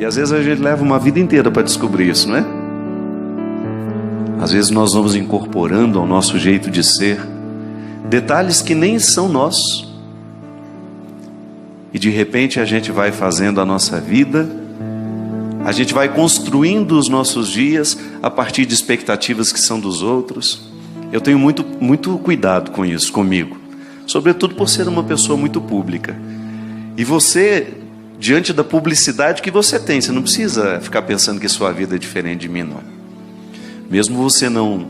E às vezes a gente leva uma vida inteira para descobrir isso, não é? Às vezes nós vamos incorporando ao nosso jeito de ser detalhes que nem são nossos. E de repente a gente vai fazendo a nossa vida, a gente vai construindo os nossos dias a partir de expectativas que são dos outros. Eu tenho muito cuidado com isso, comigo. Sobretudo por ser uma pessoa muito pública. E você, diante da publicidade que você tem, você não precisa ficar pensando que sua vida é diferente de mim, não. Mesmo você não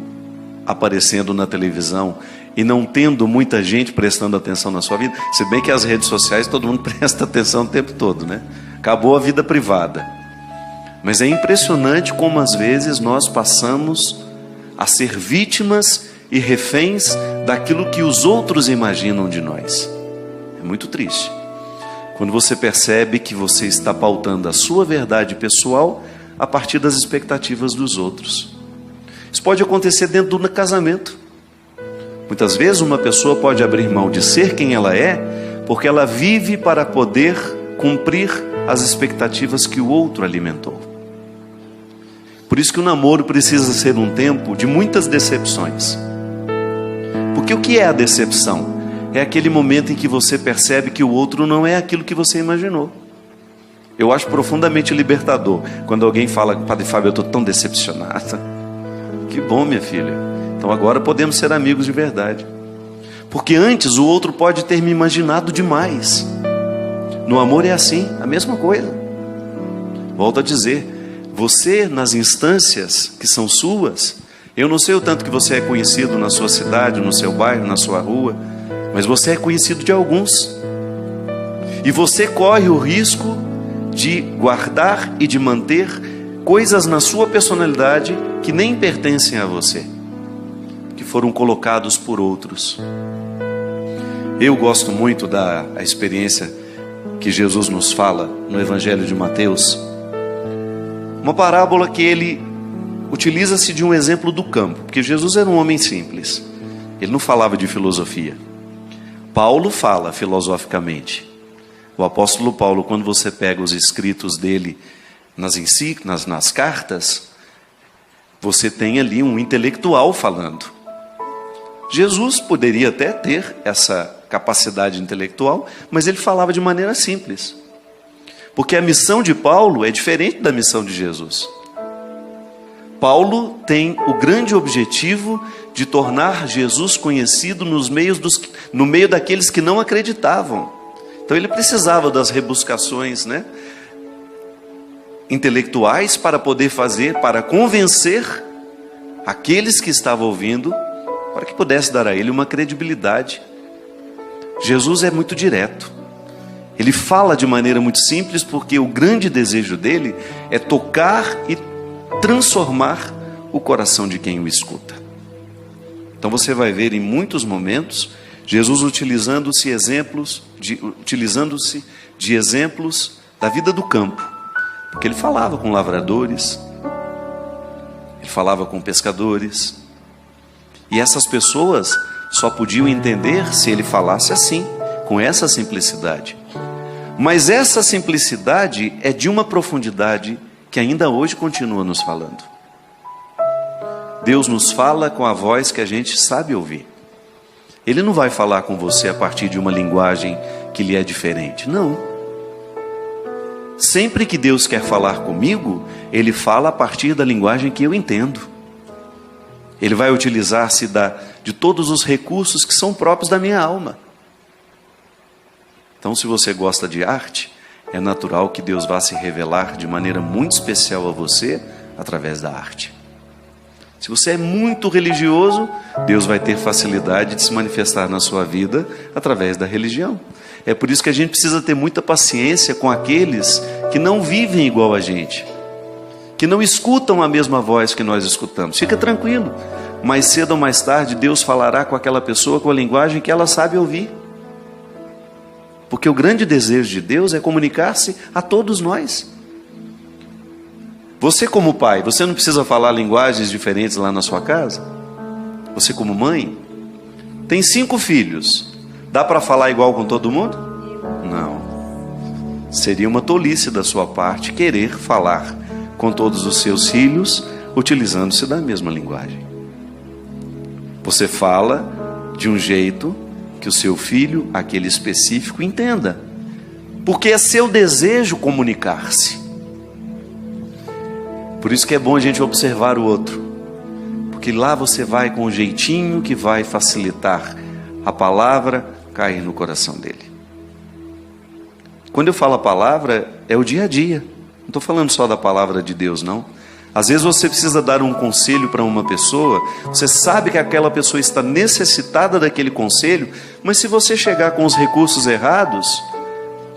aparecendo na televisão e não tendo muita gente prestando atenção na sua vida, se bem que as redes sociais todo mundo presta atenção o tempo todo, né? Acabou a vida privada. Mas é impressionante como às vezes nós passamos a ser vítimas e reféns daquilo que os outros imaginam de nós. É muito triste quando você percebe que você está pautando a sua verdade pessoal a partir das expectativas dos outros. Isso pode acontecer dentro do casamento. Muitas vezes uma pessoa pode abrir mão de ser quem ela é, porque ela vive para poder cumprir as expectativas que o outro alimentou. Por isso que o namoro precisa ser um tempo de muitas decepções. Porque o que é a decepção? É aquele momento em que você percebe que o outro não é aquilo que você imaginou. Eu acho profundamente libertador quando alguém fala: Padre Fábio, eu estou tão decepcionada. Que bom, minha filha. Então agora podemos ser amigos de verdade. Porque antes o outro pode ter me imaginado demais. No amor é assim, a mesma coisa. Volto a dizer, você nas instâncias que são suas, eu não sei o tanto que você é conhecido na sua cidade, no seu bairro, na sua rua, mas você é conhecido de alguns. E você corre o risco de guardar e de manter coisas na sua personalidade que nem pertencem a você, que foram colocados por outros. Eu gosto muito da experiência que Jesus nos fala no Evangelho de Mateus, uma parábola que ele utiliza-se de um exemplo do campo, porque Jesus era um homem simples, ele não falava de filosofia. Paulo fala filosoficamente. O apóstolo Paulo, quando você pega os escritos dele nas cartas, você tem ali um intelectual falando. Jesus poderia até ter essa capacidade intelectual, mas ele falava de maneira simples. Porque a missão de Paulo é diferente da missão de Jesus. Paulo tem o grande objetivo de tornar Jesus conhecido no meio daqueles que não acreditavam. Então ele precisava das rebuscações, intelectuais para convencer aqueles que estavam ouvindo, para que pudesse dar a ele uma credibilidade. Jesus é muito direto. Ele fala de maneira muito simples, porque o grande desejo dele é tocar e transformar o coração de quem o escuta. Então você vai ver em muitos momentos Jesus utilizando-se de exemplos da vida do campo, porque ele falava com lavradores, ele falava com pescadores, e essas pessoas só podiam entender se ele falasse assim, com essa simplicidade. Mas essa simplicidade é de uma profundidade que ainda hoje continua nos falando. Deus nos fala com a voz que a gente sabe ouvir. Ele não vai falar com você a partir de uma linguagem que lhe é diferente, não. Sempre que Deus quer falar comigo, Ele fala a partir da linguagem que eu entendo. Ele vai utilizar-se de todos os recursos que são próprios da minha alma. Então, se você gosta de arte, é natural que Deus vá se revelar de maneira muito especial a você através da arte. Se você é muito religioso, Deus vai ter facilidade de se manifestar na sua vida através da religião. É por isso que a gente precisa ter muita paciência com aqueles que não vivem igual a gente, que não escutam a mesma voz que nós escutamos. Fica tranquilo, mais cedo ou mais tarde Deus falará com aquela pessoa com a linguagem que ela sabe ouvir. Porque o grande desejo de Deus é comunicar-se a todos nós. Você como pai, você não precisa falar linguagens diferentes lá na sua casa? Você como mãe, tem 5 filhos, dá para falar igual com todo mundo? Não. Seria uma tolice da sua parte querer falar com todos os seus filhos utilizando-se da mesma linguagem. Você fala de um jeito que o seu filho, aquele específico, entenda, porque é seu desejo comunicar-se. Por isso que é bom a gente observar o outro, porque lá você vai com um jeitinho que vai facilitar a palavra cair no coração dele. Quando eu falo a palavra, é o dia a dia, não estou falando só da palavra de Deus, não. Às vezes você precisa dar um conselho para uma pessoa, você sabe que aquela pessoa está necessitada daquele conselho, mas se você chegar com os recursos errados,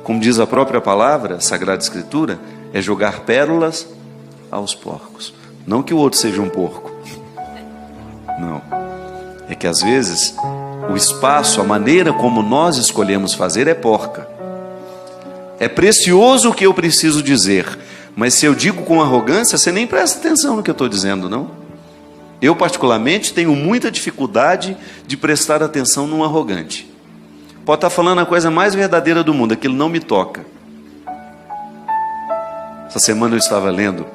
como diz a própria palavra, a Sagrada Escritura, é jogar pérolas aos porcos. Não que o outro seja um porco, não. É que às vezes o espaço, a maneira como nós escolhemos fazer é porca. É precioso o que eu preciso dizer, mas se eu digo com arrogância, você nem presta atenção no que eu estou dizendo, não? Eu particularmente tenho muita dificuldade de prestar atenção num arrogante. Pode estar falando a coisa mais verdadeira do mundo, aquilo não me toca. Essa semana eu estava lendo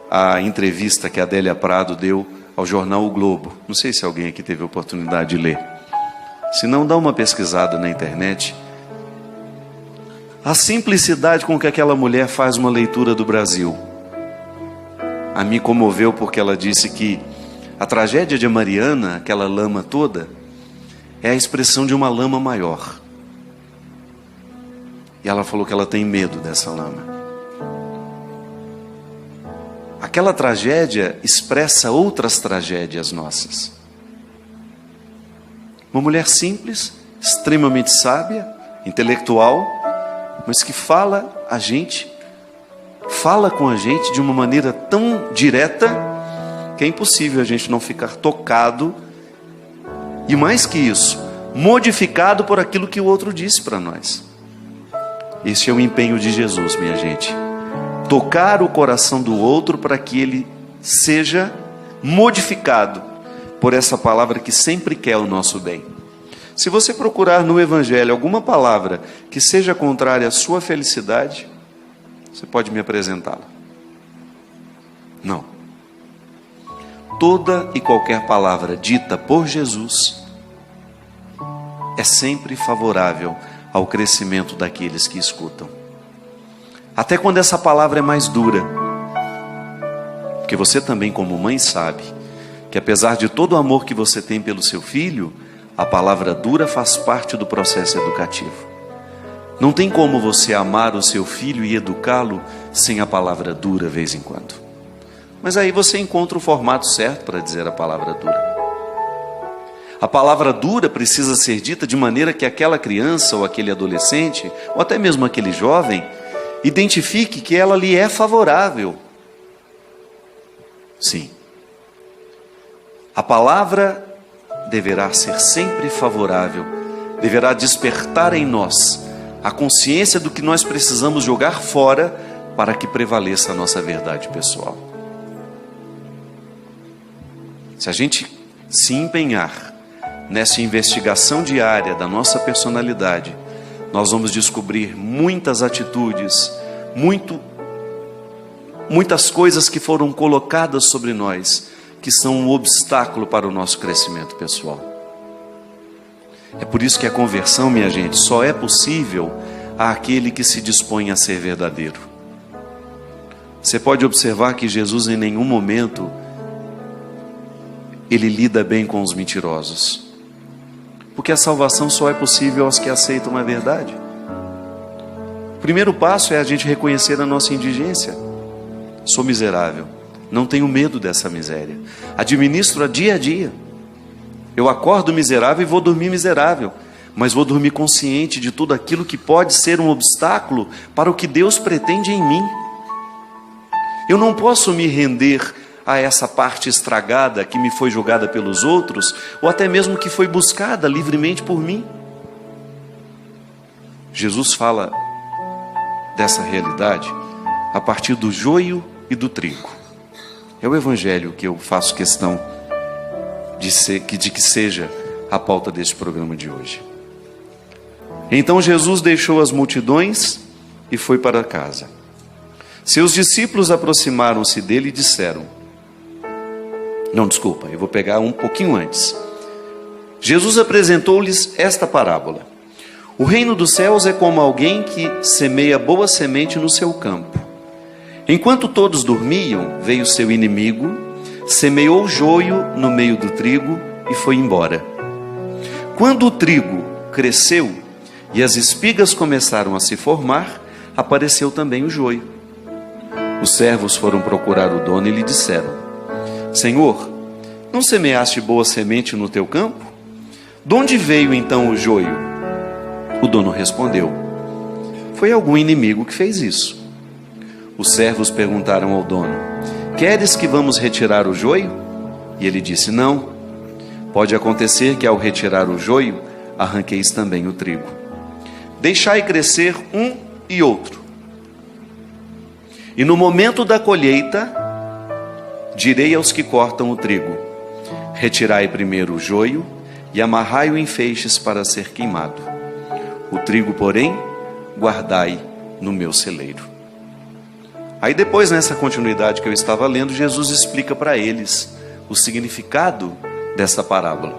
a entrevista que a Adélia Prado deu ao jornal O Globo. Não sei se alguém aqui teve a oportunidade de ler. Se não, dá uma pesquisada na internet. A simplicidade com que aquela mulher faz uma leitura do Brasil a mim comoveu, porque ela disse que a tragédia de Mariana, aquela lama toda, é a expressão de uma lama maior. E ela falou que ela tem medo dessa lama. Aquela tragédia expressa outras tragédias nossas. Uma mulher simples, extremamente sábia, intelectual, mas que fala com a gente de uma maneira tão direta que é impossível a gente não ficar tocado e, mais que isso, modificado por aquilo que o outro disse para nós. Esse é o empenho de Jesus, minha gente. Tocar o coração do outro para que ele seja modificado por essa palavra que sempre quer o nosso bem. Se você procurar no Evangelho alguma palavra que seja contrária à sua felicidade, você pode me apresentá-la? Não. Toda e qualquer palavra dita por Jesus é sempre favorável ao crescimento daqueles que escutam. Até quando essa palavra é mais dura. Porque você também, como mãe, sabe que apesar de todo o amor que você tem pelo seu filho, a palavra dura faz parte do processo educativo. Não tem como você amar o seu filho e educá-lo sem a palavra dura de vez em quando. Mas aí você encontra o formato certo para dizer a palavra dura. A palavra dura precisa ser dita de maneira que aquela criança ou aquele adolescente, ou até mesmo aquele jovem, identifique que ela lhe é favorável. Sim. A palavra deverá ser sempre favorável, deverá despertar em nós a consciência do que nós precisamos jogar fora para que prevaleça a nossa verdade pessoal. Se a gente se empenhar nessa investigação diária da nossa personalidade, nós vamos descobrir muitas atitudes, muitas coisas que foram colocadas sobre nós, que são um obstáculo para o nosso crescimento pessoal. É por isso que a conversão, minha gente, só é possível àquele que se dispõe a ser verdadeiro. Você pode observar que Jesus em nenhum momento ele lida bem com os mentirosos, porque a salvação só é possível aos que aceitam a verdade. O primeiro passo é a gente reconhecer a nossa indigência. Sou miserável, não tenho medo dessa miséria, administro-a dia a dia. Eu acordo miserável e vou dormir miserável, mas vou dormir consciente de tudo aquilo que pode ser um obstáculo para o que Deus pretende em mim. Eu não posso me render a essa parte estragada que me foi jogada pelos outros, ou até mesmo que foi buscada livremente por mim. Jesus fala dessa realidade a partir do joio e do trigo. É o Evangelho que eu faço questão de que seja a pauta deste programa de hoje. Então Jesus deixou as multidões e foi para casa. Seus discípulos aproximaram-se dele e disseram... Não, desculpa, eu vou pegar um pouquinho antes. Jesus apresentou-lhes esta parábola. O reino dos céus é como alguém que semeia boa semente no seu campo. Enquanto todos dormiam, veio seu inimigo, semeou joio no meio do trigo e foi embora. Quando o trigo cresceu e as espigas começaram a se formar, apareceu também o joio. Os servos foram procurar o dono e lhe disseram: Senhor, não semeaste boa semente no teu campo? De onde veio então o joio? O dono respondeu: Foi algum inimigo que fez isso. Os servos perguntaram ao dono: Queres que vamos retirar o joio? E ele disse: Não. Pode acontecer que ao retirar o joio, arranqueis também o trigo. Deixai crescer um e outro. E no momento da colheita, direi aos que cortam o trigo: Retirai primeiro o joio e amarrai-o em feixes para ser queimado. O trigo, porém, guardai no meu celeiro. Aí depois, nessa continuidade que eu estava lendo, Jesus explica para eles o significado dessa parábola.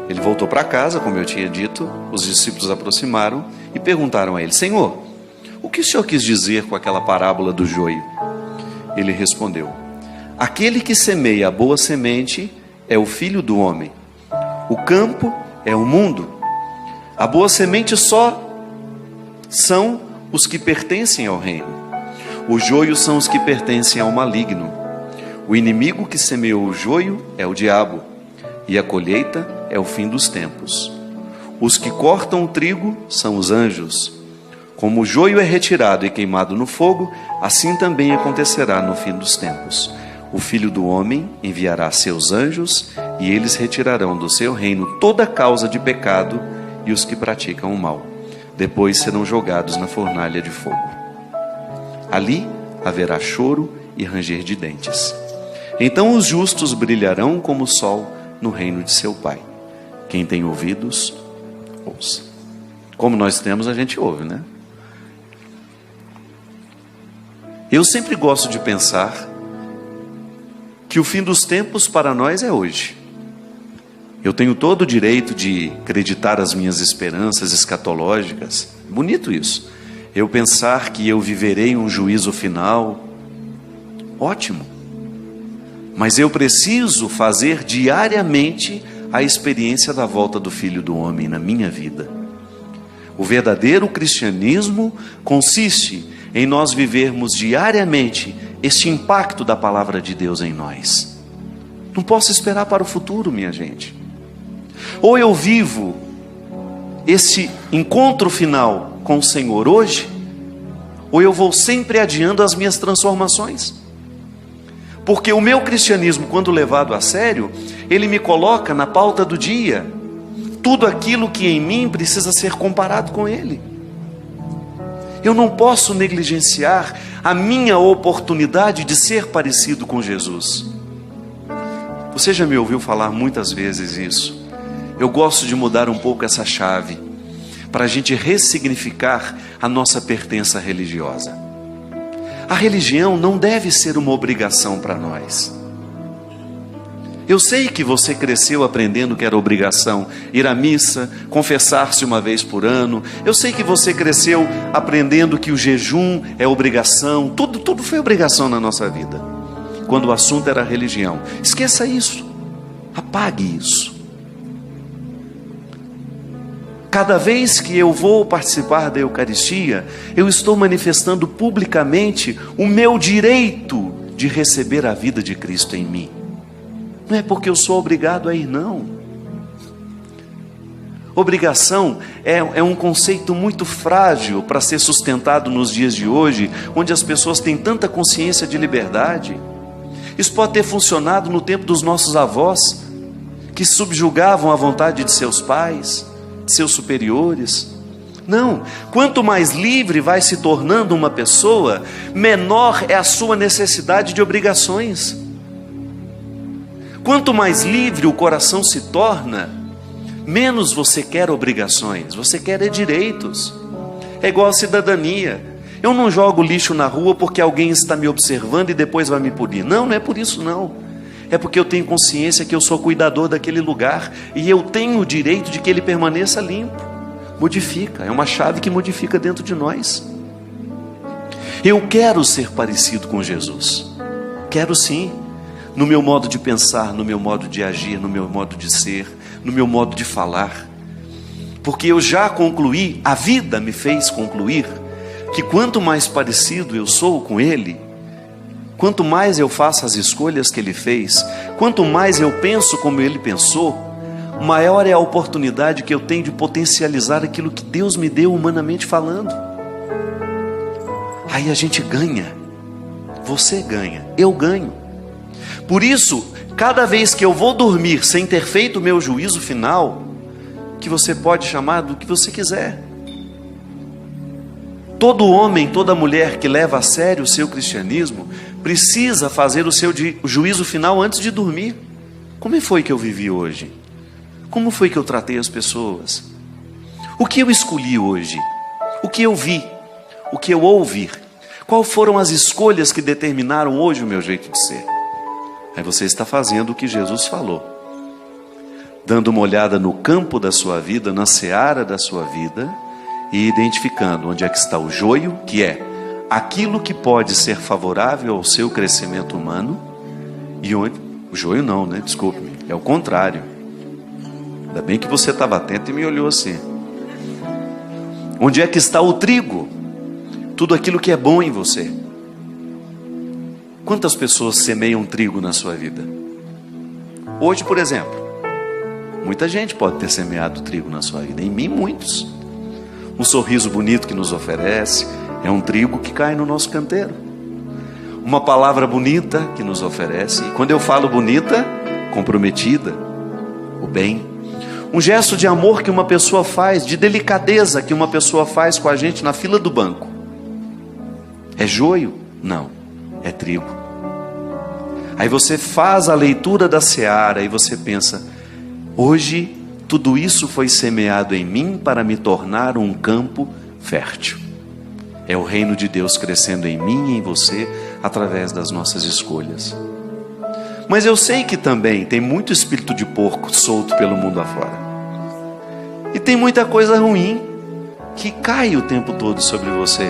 Ele voltou para casa, como eu tinha dito, os discípulos aproximaram e perguntaram a ele: Senhor, o que o Senhor quis dizer com aquela parábola do joio? Ele respondeu: Aquele que semeia a boa semente é o Filho do Homem. O campo é o mundo. A boa semente só são os que pertencem ao reino. Os joios são os que pertencem ao maligno. O inimigo que semeou o joio é o diabo, e a colheita é o fim dos tempos. Os que cortam o trigo são os anjos. Como o joio é retirado e queimado no fogo, assim também acontecerá no fim dos tempos. O Filho do Homem enviará seus anjos, e eles retirarão do seu reino toda causa de pecado e os que praticam o mal. Depois serão jogados na fornalha de fogo. Ali haverá choro e ranger de dentes. Então os justos brilharão como o sol no reino de seu Pai. Quem tem ouvidos, ouça. Como nós temos, a gente ouve, né? Eu sempre gosto de pensar que o fim dos tempos para nós é hoje. Eu tenho todo o direito de acreditar as minhas esperanças escatológicas. Bonito isso. Eu pensar que eu viverei um juízo final. Ótimo. Mas eu preciso fazer diariamente a experiência da volta do Filho do Homem na minha vida. O verdadeiro cristianismo consiste em nós vivermos diariamente este impacto da palavra de Deus em nós. Não posso esperar para o futuro, minha gente. Ou eu vivo esse encontro final com o Senhor hoje, ou eu vou sempre adiando as minhas transformações. Porque o meu cristianismo, quando levado a sério, ele me coloca na pauta do dia tudo aquilo que em mim precisa ser comparado com ele. Eu não posso negligenciar a minha oportunidade de ser parecido com Jesus. Você já me ouviu falar muitas vezes isso. Eu gosto de mudar um pouco essa chave, para a gente ressignificar a nossa pertença religiosa. A religião não deve ser uma obrigação para nós. Eu sei que você cresceu aprendendo que era obrigação ir à missa, confessar-se uma vez por ano. Eu sei que você cresceu aprendendo que o jejum é obrigação. Tudo foi obrigação na nossa vida, quando o assunto era religião. Esqueça isso. Apague isso. Cada vez que eu vou participar da Eucaristia, eu estou manifestando publicamente o meu direito de receber a vida de Cristo em mim. Não é porque eu sou obrigado a ir, não. Obrigação é um conceito muito frágil para ser sustentado nos dias de hoje, onde as pessoas têm tanta consciência de liberdade. Isso pode ter funcionado no tempo dos nossos avós, que subjugavam a vontade de seus pais, de seus superiores. Não, quanto mais livre vai se tornando uma pessoa, menor é a sua necessidade de obrigações. Quanto mais livre o coração se torna, menos você quer obrigações, você quer direitos. É igual a cidadania. Eu não jogo lixo na rua porque alguém está me observando e depois vai me punir. Não, não é por isso não. É porque eu tenho consciência que eu sou cuidador daquele lugar e eu tenho o direito de que ele permaneça limpo. Modifica, é uma chave que modifica dentro de nós. Eu quero ser parecido com Jesus. Quero sim. No meu modo de pensar, no meu modo de agir, no meu modo de ser, no meu modo de falar. Porque eu já concluí, a vida me fez concluir, que quanto mais parecido eu sou com Ele, quanto mais eu faço as escolhas que Ele fez, quanto mais eu penso como Ele pensou, maior é a oportunidade que eu tenho de potencializar aquilo que Deus me deu humanamente falando. Aí a gente ganha, você ganha, eu ganho. Por isso, cada vez que eu vou dormir sem ter feito o meu juízo final, que você pode chamar do que você quiser. Todo homem, toda mulher que leva a sério o seu cristianismo, precisa fazer o seu juízo final antes de dormir. Como foi que eu vivi hoje? Como foi que eu tratei as pessoas? O que eu escolhi hoje? O que eu vi? O que eu ouvi? Quais foram as escolhas que determinaram hoje o meu jeito de ser? Aí você está fazendo o que Jesus falou, dando uma olhada no campo da sua vida, na seara da sua vida, e identificando onde é que está o joio, que é aquilo que pode ser favorável ao seu crescimento humano, e onde... O joio não, né? Desculpe-me, é o contrário. Ainda bem que você estava atento e me olhou assim. Onde é que está o trigo? Tudo aquilo que é bom em você. Quantas pessoas semeiam trigo na sua vida? Hoje, por exemplo, muita gente pode ter semeado trigo na sua vida. Em mim, muitos. Um sorriso bonito que nos oferece é um trigo que cai no nosso canteiro. Uma palavra bonita que nos oferece. E quando eu falo bonita, comprometida, o bem. Um gesto de amor que uma pessoa faz, de delicadeza que uma pessoa faz com a gente na fila do banco. É joio? Não, é trigo. Aí você faz a leitura da seara e você pensa, hoje tudo isso foi semeado em mim para me tornar um campo fértil. É o reino de Deus crescendo em mim e em você através das nossas escolhas. Mas eu sei que também tem muito espírito de porco solto pelo mundo afora. E tem muita coisa ruim que cai o tempo todo sobre você.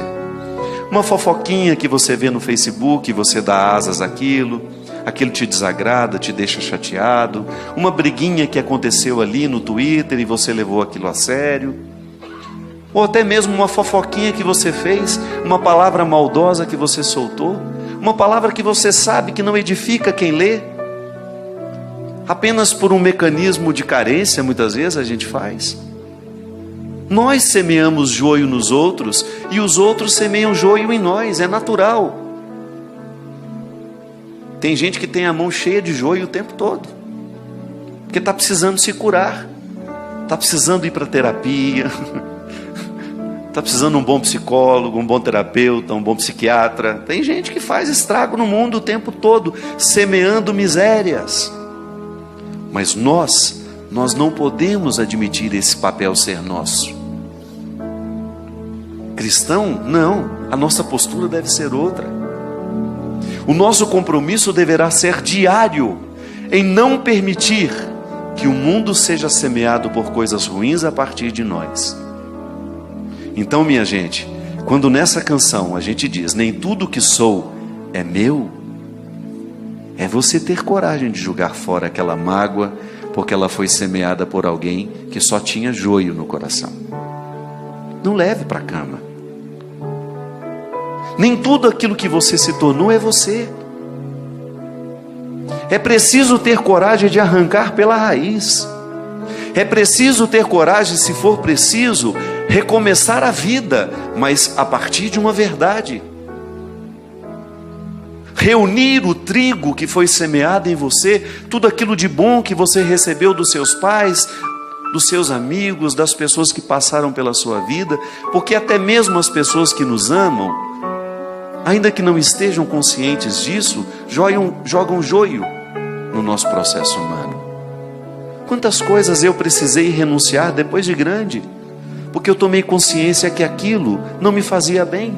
Uma fofoquinha que você vê no Facebook, você dá asas àquilo. Aquilo te desagrada, te deixa chateado. Uma briguinha que aconteceu ali no Twitter e você levou aquilo a sério. Ou até mesmo uma fofoquinha que você fez, uma palavra maldosa que você soltou, uma palavra que você sabe que não edifica quem lê. Apenas por um mecanismo de carência, muitas vezes a gente faz. Nós semeamos joio nos outros e os outros semeiam joio em nós, é natural. Tem gente que tem a mão cheia de joio o tempo todo, porque está precisando se curar, está precisando ir para terapia, está precisando de um bom psicólogo, um bom terapeuta, um bom psiquiatra. Tem gente que faz estrago no mundo o tempo todo, semeando misérias. Mas nós não podemos admitir esse papel ser nosso. Cristão, não, a nossa postura deve ser outra. O nosso compromisso deverá ser diário, em não permitir que o mundo seja semeado por coisas ruins a partir de nós. Então, minha gente, quando nessa canção a gente diz, nem tudo que sou é meu, é você ter coragem de jogar fora aquela mágoa, porque ela foi semeada por alguém que só tinha joio no coração. Não leve para a cama. Nem tudo aquilo que você se tornou é você. É preciso ter coragem de arrancar pela raiz. É preciso ter coragem, se for preciso, recomeçar a vida, mas a partir de uma verdade. Reunir o trigo que foi semeado em você, tudo aquilo de bom que você recebeu dos seus pais, dos seus amigos, das pessoas que passaram pela sua vida, porque até mesmo as pessoas que nos amam, ainda que não estejam conscientes disso, jogam joio no nosso processo humano. Quantas coisas eu precisei renunciar depois de grande, porque eu tomei consciência que aquilo não me fazia bem.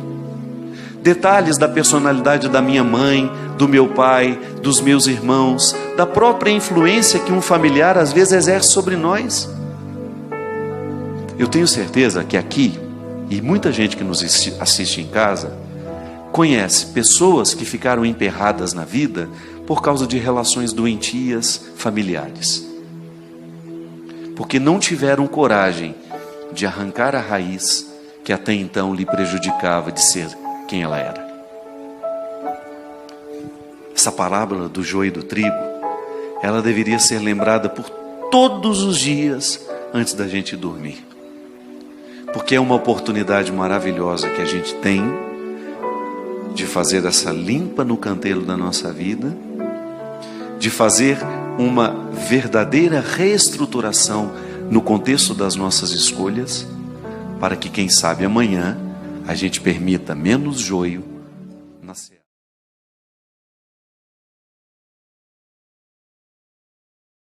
Detalhes da personalidade da minha mãe, do meu pai, dos meus irmãos, da própria influência que um familiar às vezes exerce sobre nós. Eu tenho certeza que aqui, e muita gente que nos assiste em casa, conhece pessoas que ficaram emperradas na vida por causa de relações doentias familiares, porque não tiveram coragem de arrancar a raiz que até então lhe prejudicava de ser quem ela era. Essa parábola do joio e do trigo, ela deveria ser lembrada por todos os dias antes da gente dormir, porque é uma oportunidade maravilhosa que a gente tem de fazer essa limpa no canteiro da nossa vida, de fazer uma verdadeira reestruturação no contexto das nossas escolhas, para que, quem sabe, amanhã a gente permita menos joio